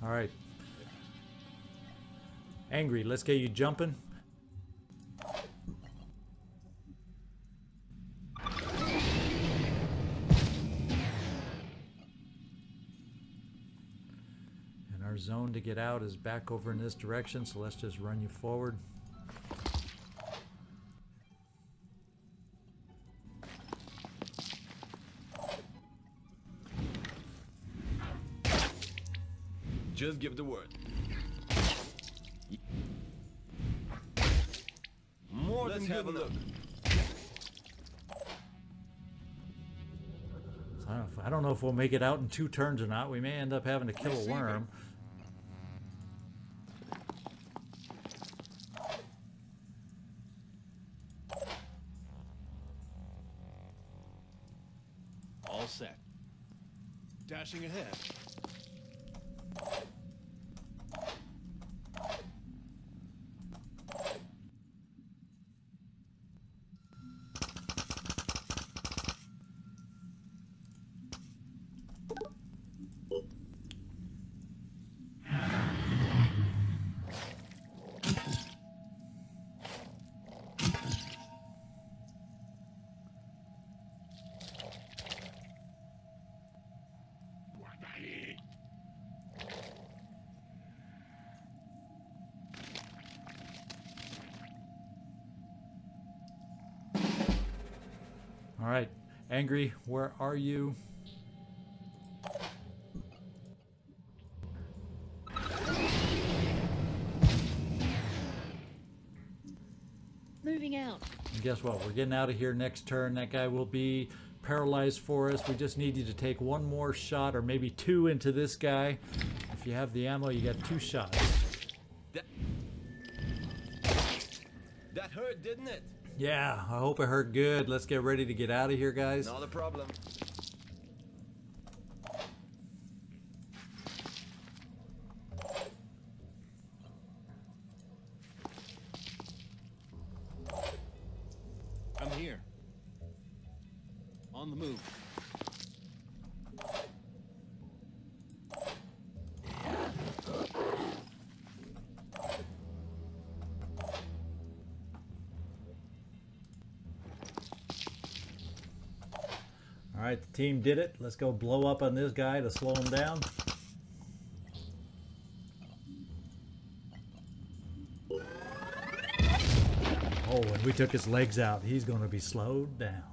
All right. Angry, let's get you jumping. And our zone to get out is back over in this direction, so let's just run you forward. Just give the word. More than have a look. So I don't know if we'll make it out in 2 turns or not. We may end up having to kill a worm. All set. Dashing ahead. All right, Angry, where are you? Moving out. And guess what? We're getting out of here next turn. That guy will be paralyzed for us. We just need you to take 1 more shot, or maybe 2 into this guy. If you have the ammo, you got 2 shots. That hurt, didn't it? Yeah, I hope it hurt good. Let's get ready to get out of here, guys. Not a problem. I'm here. On the move. All right, the team did it. Let's go blow up on this guy to slow him down. Oh, and we took his legs out. He's going to be slowed down.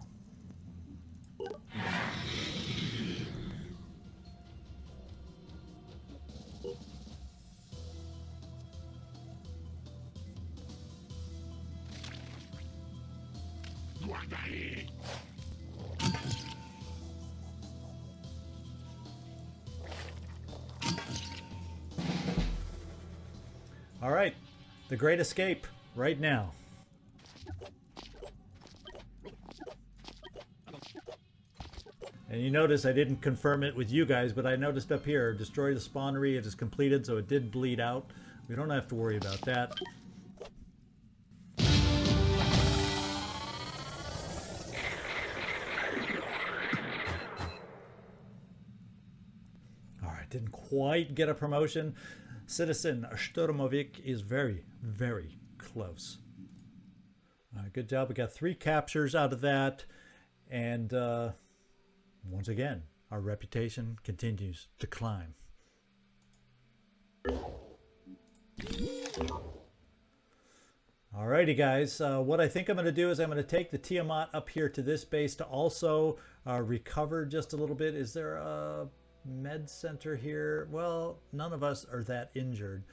All right, the Great Escape right now. And you notice I didn't confirm it with you guys, but I noticed up here, destroy the spawnery, it is completed, so it did bleed out. We don't have to worry about that. didn't quite get a promotion. Citizen Sturmovik is very, very close. Good job. We got 3 captures out of that. And once again, our reputation continues to climb. Alrighty guys, what I think I'm going to do is I'm going to take the Tiamat up here to this base to also recover just a little bit. Is there a med center here? Well, none of us are that injured.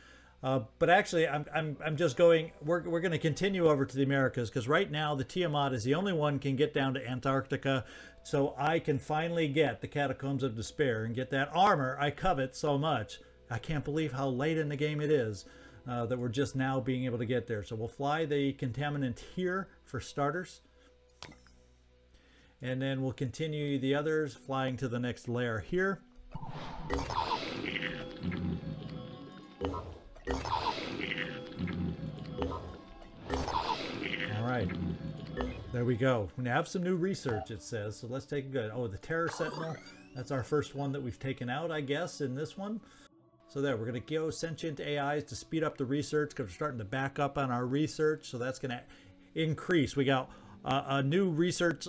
But actually, I'm just going, we're going to continue over to the Americas, because right now the Tiamat is the only one can get down to Antarctica, so I can finally get the Catacombs of Despair and get that armor I covet so much. I can't believe how late in the game it is that we're just now being able to get there. So we'll fly the Contaminant here for starters. And then we'll continue the others flying to the next layer here. Alright, there we go. We have some new research, it says, so let's take a good. Oh, the Terror Sentinel, that's our first one that we've taken out, I guess, in this one. So there, we're going to go sentient AIs to speed up the research, because we're starting to back up on our research, so that's going to increase. We got a new research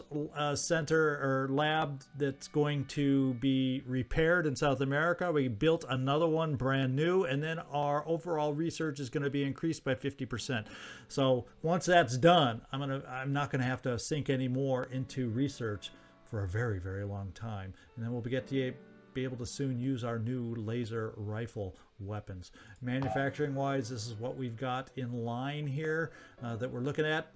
center or lab that's going to be repaired in South America. We built another one brand new, and then our overall research is going to be increased by 50%. So once that's done, I'm not going to have to sink any more into research for a very, very long time, and then we'll get to be able to soon use our new laser rifle weapons. Manufacturing wise, this is what we've got in line here that we're looking at.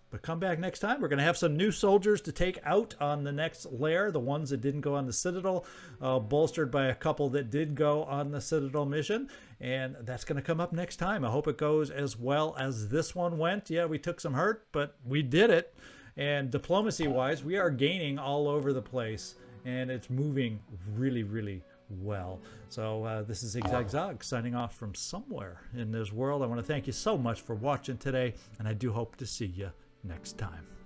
But come back next time. We're going to have some new soldiers to take out on the next lair, the ones that didn't go on the Citadel, bolstered by a couple that did go on the Citadel mission. And that's going to come up next time. I hope it goes as well as this one went. Yeah, we took some hurt, but we did it. And diplomacy-wise, we are gaining all over the place. And it's moving really, really well. So this is Zigzag signing off from somewhere in this world. I want to thank you so much for watching today, and I do hope to see you next time.